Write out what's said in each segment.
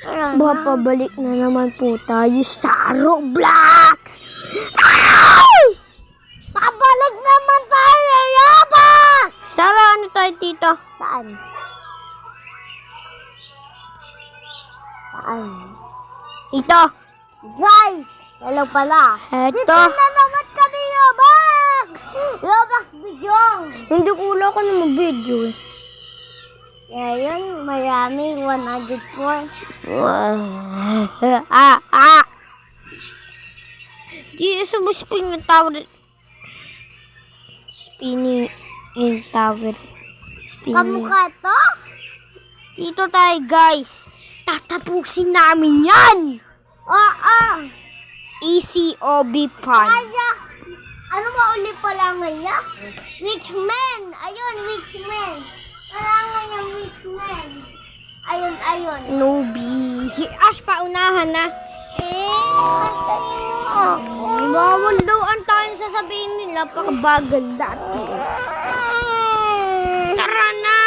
Babalik na naman po tayo sa Roblox! Babalik naman tayo sa Roblox! Tara, ano tayo dito? Saan? Ito. Guys, hello pala. Dito na naman kami Roblox! Roblox video! Hindi ko wala ka na mag-video eh. Ngayon, marami 104. Di sa spinning tower. Spinning in tower. Kamukha to? Dito tayo guys. Tatapusin namin yan. Easy OB fun. Ano ba ulit pala niya? Witchman. Ayun, Witchman. Kailangan yung Witchman. Ayun. Newbie. Si Ash pa unahan na. Bawal daw ang tayo sasabihin nila. Pakabagal dati. Tara na!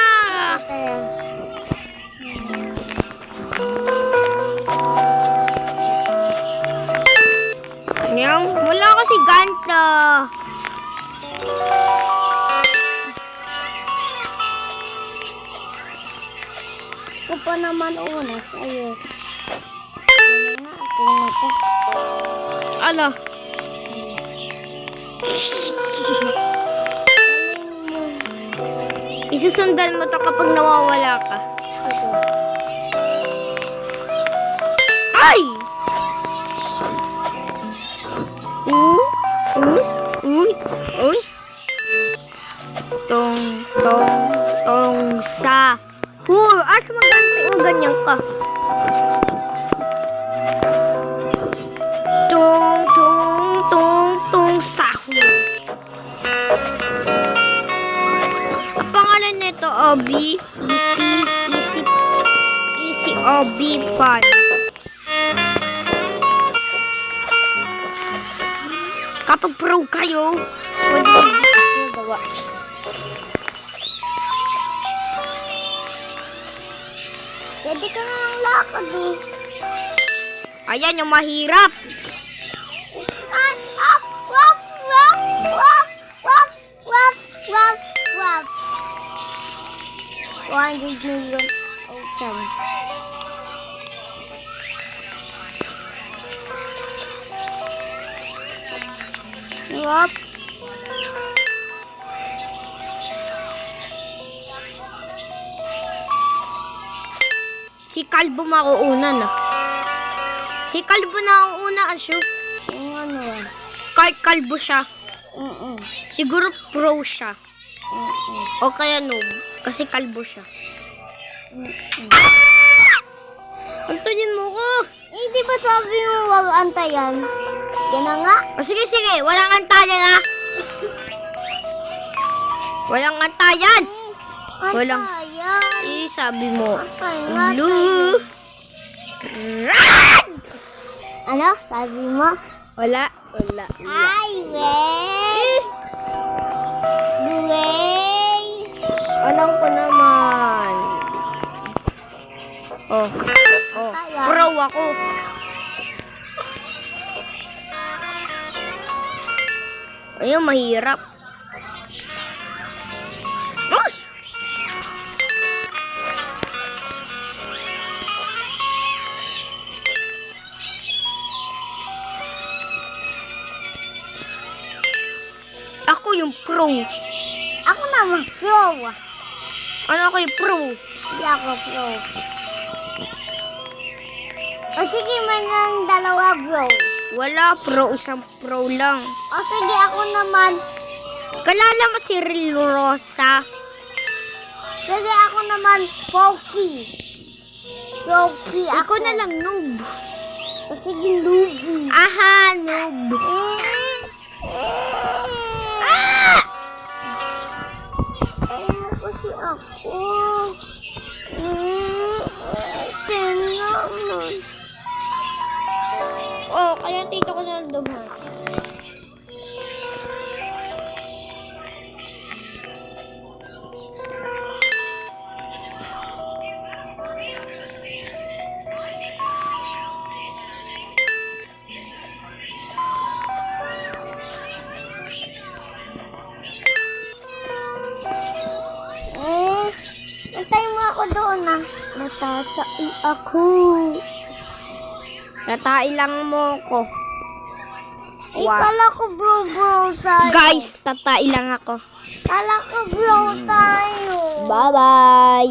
Wala kasi ganto. Ako pa naman una sa'yo. Ano? Isusundan mo to kapag nawawala ka. Ay! Uy! Tong sa. As magante mo ganyan ka. Tong sa. Ang pangalan nito, Obi. Easy Obi fun. Kapag pro kayo, pwede ka nga ng lakad eh. Ayan yung mahirap. 100 million ocean. Yup. Si Kalbo mauuna na. Si Kalbo na ang una, Asyo. Ano yan? Kahit Kalbo siya. Siguro pro siya. O kaya noob. Kasi Kalbo siya. Antayin mo ko. Hindi ba sabi mo wag antayan? Yan na nga. O sige. Walang antayan ha. Walang antayan. Walang. Sabi mo. Blue. Red. Ano? Sabi mo? Wala. Ay, wait. Alam ko naman. Pro ako. Ayun, mahirap. Ako yung pro. Ako naman pro. Ano ako yung pro? Hindi ako pro. O sige, man lang dalawa bro. Wala pro, isang pro lang. O sige, ako naman. Kalala mo si Ril Rosa? Sige, ako naman Poki. Poki ako. Ikaw na lang noob. O sige, noob. Aha, noob. Ako. Kaya tito ko na dumaan. na. Natatai ako. Tatai lang mo ko. Wow. Kala ko bro tayo. Guys, tatai lang ako. Kala ko bro tayo. Bye-bye.